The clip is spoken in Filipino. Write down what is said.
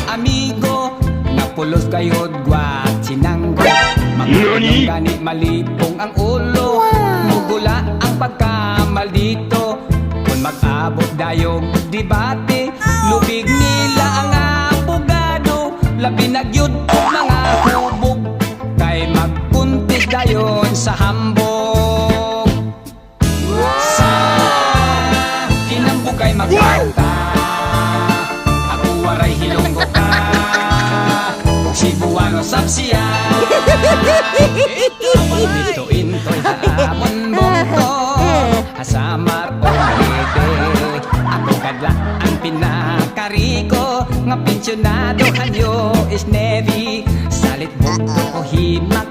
amigo, napulos kayod gwat sinanggo. Magulong gani malipong ang ulo, mugula ang pagkamaldito. Kung mag-abot dayog debate, lubig nila ang abogado. Labi nagyud og mga hubog, kay magpuntis dayon sa hambog. Sa kinambugay magkanta, ako waray hilonggo ka, Cebuano sapsiya. Ito intoy hamon bongto, hasamar o malite. Ako kadla ang pinakariko, nga pensyonado hanyo is Navy. Salit bongto ko himak